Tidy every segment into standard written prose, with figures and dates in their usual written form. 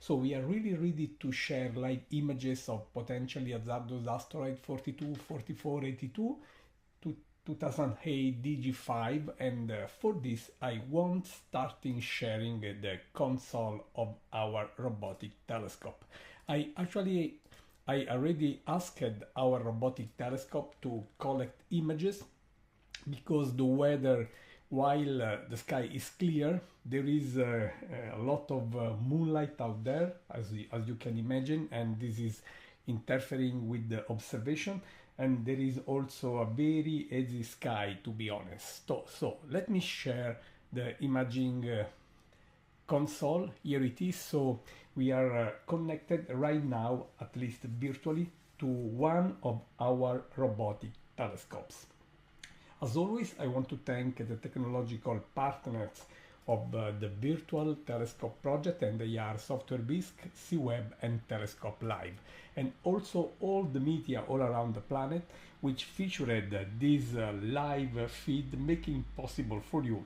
So we are really ready to share live images of potentially hazardous asteroid 42, 44, 82 to 2008 DG5, and for this I want starting sharing the console of our robotic telescope. I actually I already asked our robotic telescope to collect images because the weather, while the sky is clear, there is a lot of moonlight out there, as you can imagine, and this is interfering with the observation. And there is also a very hazy sky, to be honest. So let me share the imaging console. Here it is. So we are connected right now, at least virtually, to one of our robotic telescopes. As always, I want to thank the technological partners of the virtual telescope project, and they are Software Bisq, C-Web, and Telescope Live, and also all the media all around the planet which featured this live feed, making possible for you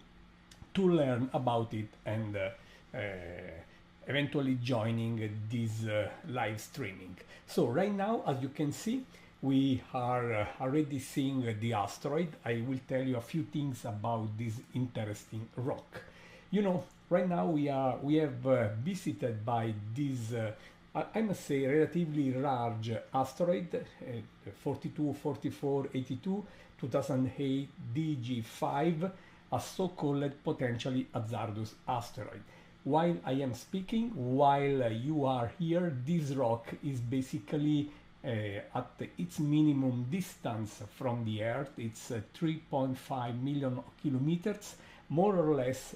to learn about it and eventually joining this live streaming. So right now, as you can see, we are already seeing the asteroid. I will tell you a few things about this interesting rock. You know, right now we have visited by this I must say relatively large asteroid, 42, 44, 82, 2008 DG5, a so-called potentially hazardous asteroid. While I am speaking, while you are here, this rock is basically at its minimum distance from the Earth. It's 3.5 million kilometers, more or less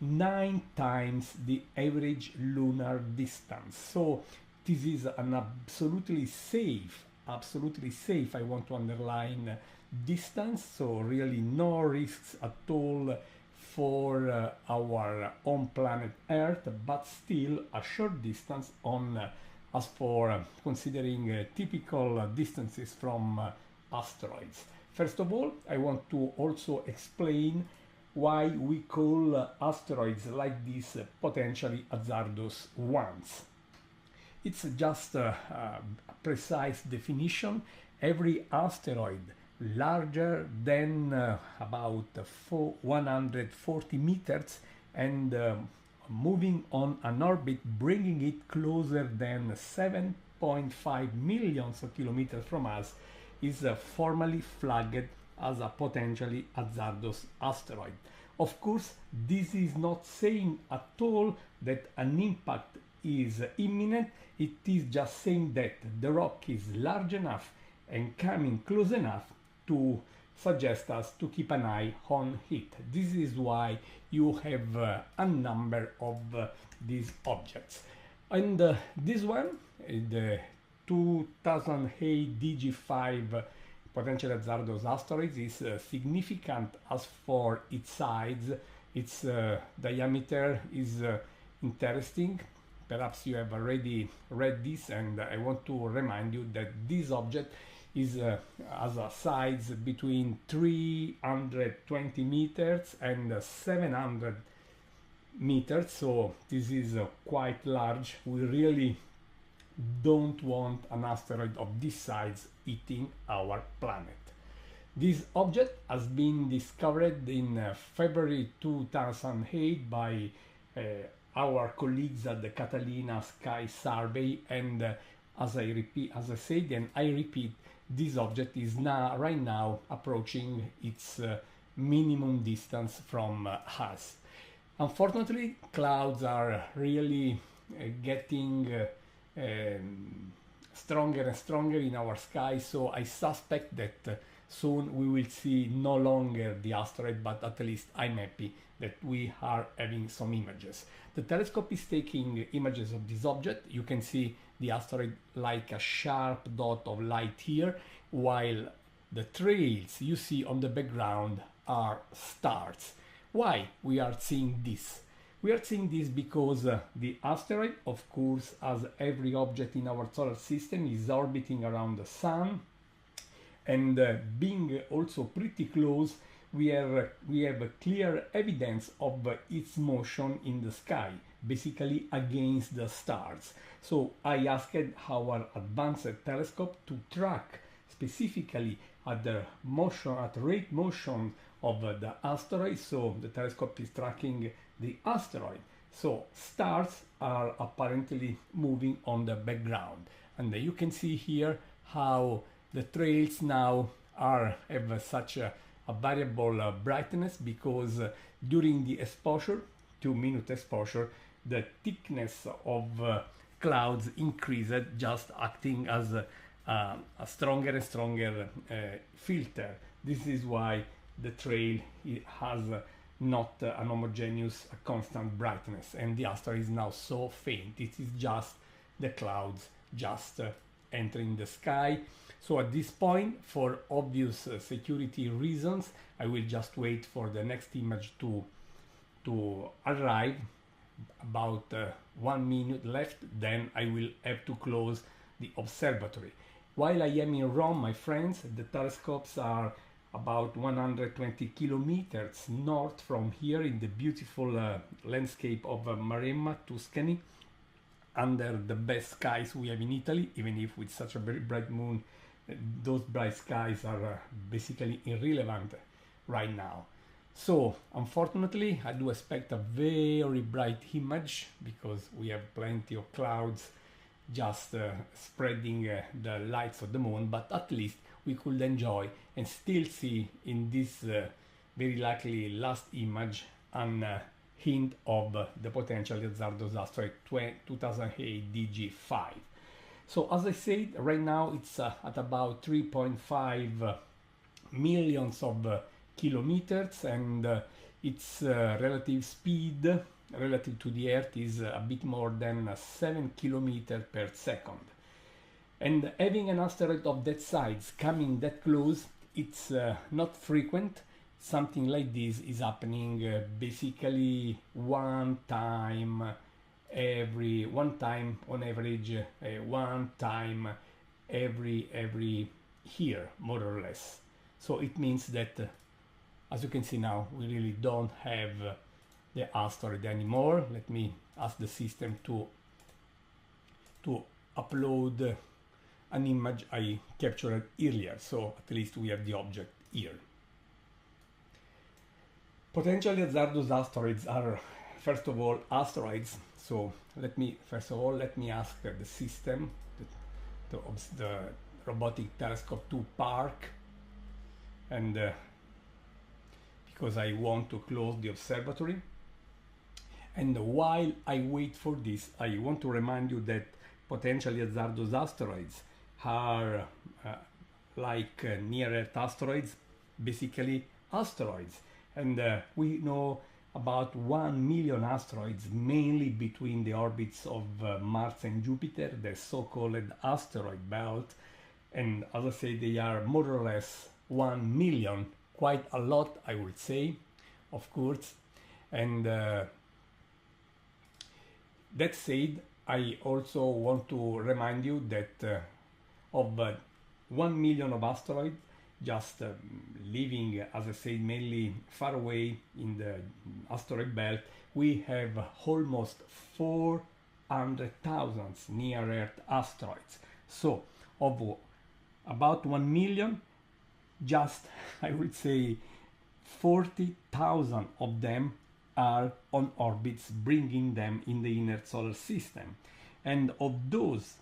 9 times the average lunar distance. So this is an absolutely safe, I want to underline distance, so really no risks at all for our own planet Earth, but still a short distance on as for considering typical distances from asteroids. First of all, I want to also explain why we call asteroids like this potentially hazardous ones. It's just a precise definition. Every asteroid larger than about 140 meters and moving on an orbit bringing it closer than 7.5 million kilometers from us is formally flagged as a potentially hazardous asteroid. Of course, this is not saying at all that an impact is imminent. It is just saying that the rock is large enough and coming close enough to suggest us to keep an eye on it. This is why you have a number of these objects. And this one, the 2008 DG5 potential hazardous asteroids, is significant as for its size. Its diameter is interesting. Perhaps you have already read this, and I want to remind you that this object is has a size between 320 meters and 700 meters, so this is quite large. We really don't want an asteroid of this size hitting our planet. This object has been discovered in February 2008 by our colleagues at the Catalina Sky Survey, and as I said and I repeat, this object is right now approaching its minimum distance from us. Unfortunately, clouds are really getting stronger and stronger in our sky, so I suspect that soon we will see no longer the asteroid, but at least I'm happy that we are having some images. The telescope is taking images of this object. You can see the asteroid like a sharp dot of light here, while the trails you see on the background are stars. Why we are seeing this? We are seeing this because the asteroid, of course, as every object in our solar system, is orbiting around the Sun, and being also pretty close, we have a clear evidence of its motion in the sky, basically against the stars. So I asked our advanced telescope to track specifically at the motion, at rate motion of the asteroid. So the telescope is tracking the asteroid. So stars are apparently moving on the background, and you can see here how the trails now have such a variable brightness, because during the exposure, 2-minute exposure, the thickness of clouds increased, just acting as a stronger and stronger filter. This is why the trail has not an homogeneous constant brightness, and the asteroid is now so faint. It is just the clouds just entering the sky. So at this point, for obvious security reasons, I will just wait for the next image to arrive. About 1 minute left, then I will have to close the observatory. While I am in Rome, my friends, the telescopes are about 120 kilometers north from here in the beautiful landscape of Maremma, Tuscany, under the best skies we have in Italy, even if with such a very bright moon, those bright skies are basically irrelevant right now. So unfortunately, I do expect a very bright image, because we have plenty of clouds just spreading the lights of the moon, but at least we could enjoy and still see in this very likely last image an hint of the potentially hazardous asteroid 2008 DG5. So as I said, right now it's at about 3.5 millions of kilometers, and its relative speed relative to the Earth is a bit more than 7 kilometers per second. And having an asteroid of that size coming that close, it's not frequent. Something like this is happening basically one time on average, one time every year, more or less. So it means that as you can see now, we really don't have the asteroid anymore. Let me ask the system to upload an image I captured earlier, so at least we have the object here. Potentially hazardous asteroids are, first of all, asteroids. So let me ask the system, the robotic telescope, to park, and because I want to close the observatory. And while I wait for this, I want to remind you that potentially hazardous asteroids are like near-Earth asteroids, basically asteroids. And we know about 1 million asteroids, mainly between the orbits of Mars and Jupiter, the so-called asteroid belt. And as I say, they are more or less 1 million, quite a lot, I would say, of course. And that said, I also want to remind you that of 1 million of asteroids just living, as I said, mainly far away in the asteroid belt, we have almost 400,000 near-Earth asteroids. So of about 1 million, just, I would say, 40,000 of them are on orbits, bringing them in the inner solar system. And of those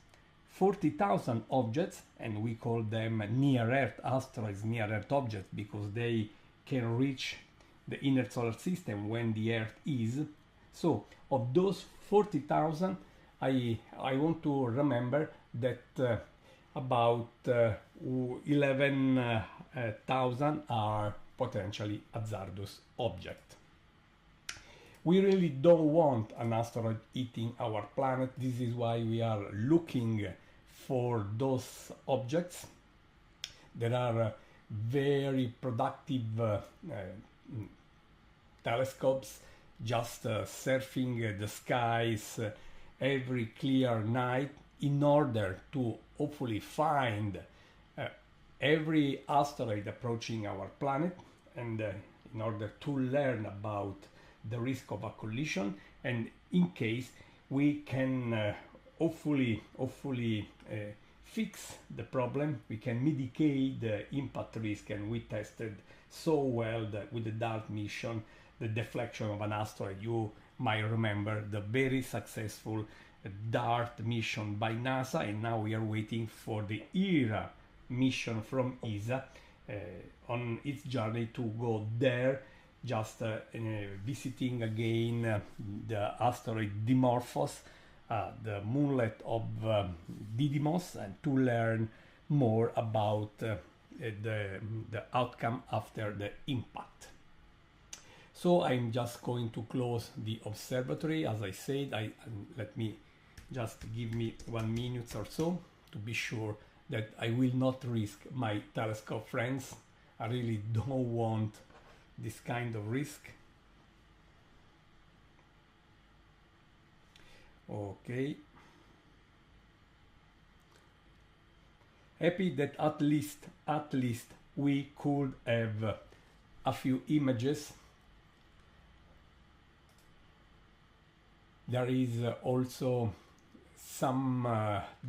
40,000 objects, and we call them near-Earth asteroids, near-Earth objects, because they can reach the inner solar system when the Earth is. So of those 40,000, I want to remember that about 11,000 are potentially hazardous objects. We really don't want an asteroid hitting our planet. This is why we are looking for those objects. There are very productive telescopes just surfing the skies every clear night in order to hopefully find every asteroid approaching our planet. and in order to learn about the risk of a collision, and in case we can hopefully fix the problem, we can mitigate the impact risk. And we tested so well that with the DART mission, the deflection of an asteroid. You might remember the very successful DART mission by NASA, and now we are waiting for the ERA mission from ESA on its journey to go there, just visiting again the asteroid Dimorphos, the moonlet of Didymos, and to learn more about the outcome after the impact. So I'm just going to close the observatory. As I said, let me just give me 1 minute or so to be sure that I will not risk my telescope friends. I really don't want this kind of risk. Okay. Happy that at least we could have a few images. There is also some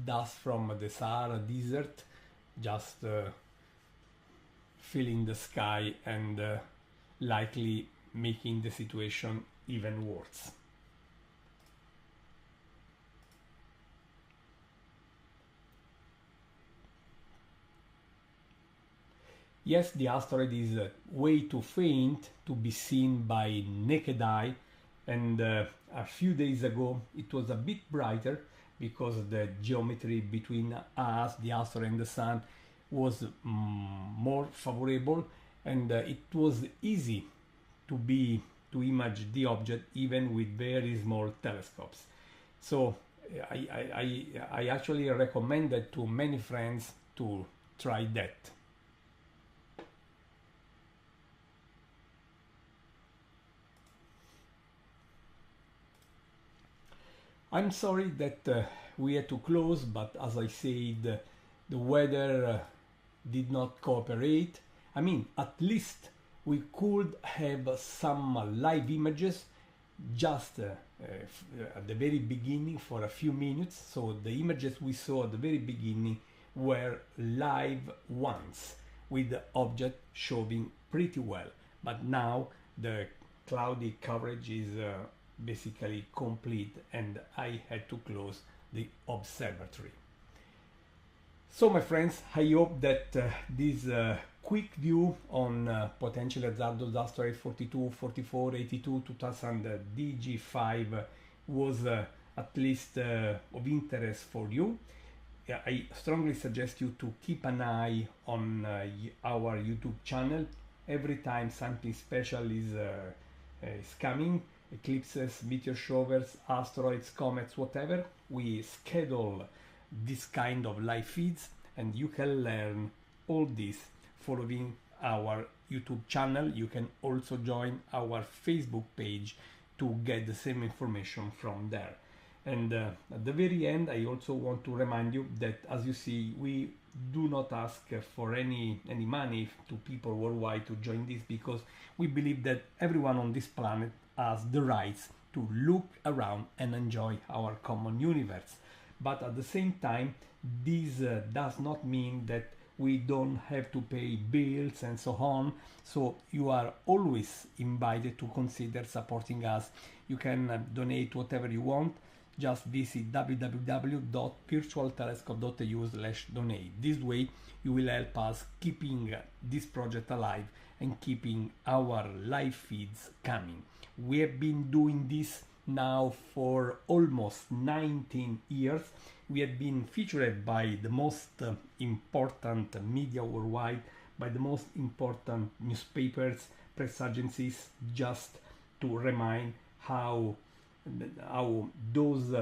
dust from the Sahara desert, just filling the sky and likely making the situation even worse. Yes, the asteroid is way too faint to be seen by naked eye, and a few days ago it was a bit brighter because the geometry between us, the asteroid and the sun, was more favorable, and it was easy to image the object even with very small telescopes. So I actually recommended to many friends to try that. I'm sorry that we had to close, but as I said, the weather did not cooperate. I mean, at least we could have some live images just at the very beginning for a few minutes. So the images we saw at the very beginning were live ones with the object showing pretty well. But now the cloudy coverage is basically complete, and I had to close the observatory. So my friends, I hope that this quick view on potentially hazardous asteroid 42, 44, 82, 2000 DG5 was at least of interest for you. I strongly suggest you to keep an eye on our YouTube channel. Every time something special is coming, eclipses, meteor showers, asteroids, comets, whatever, we schedule this kind of live feeds, and you can learn all this following our YouTube channel. You can also join our Facebook page to get the same information from there. And at the very end, I also want to remind you that, as you see, we do not ask for any money to people worldwide to join this, because we believe that everyone on this planet has the rights to look around and enjoy our common universe. But at the same time, this does not mean that we don't have to pay bills and so on. So you are always invited to consider supporting us. You can donate whatever you want. Just visit www.virtualtelescope.eu/donate. This way you will help us keeping this project alive and keeping our live feeds coming. We have been doing this now for almost 19 years. We have been featured by the most important media worldwide, by the most important newspapers, press agencies, just to remind how those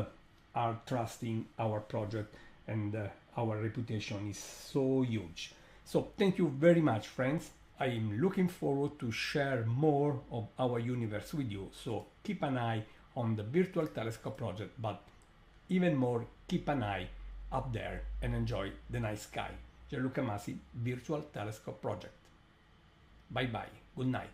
are trusting our project, and our reputation is so huge. So thank you very much, friends. I am looking forward to share more of our universe with you. So keep an eye on the Virtual Telescope project, but even more, keep an eye up there and enjoy the night sky. Gianluca Masi, Virtual Telescope Project. Bye bye. Good night.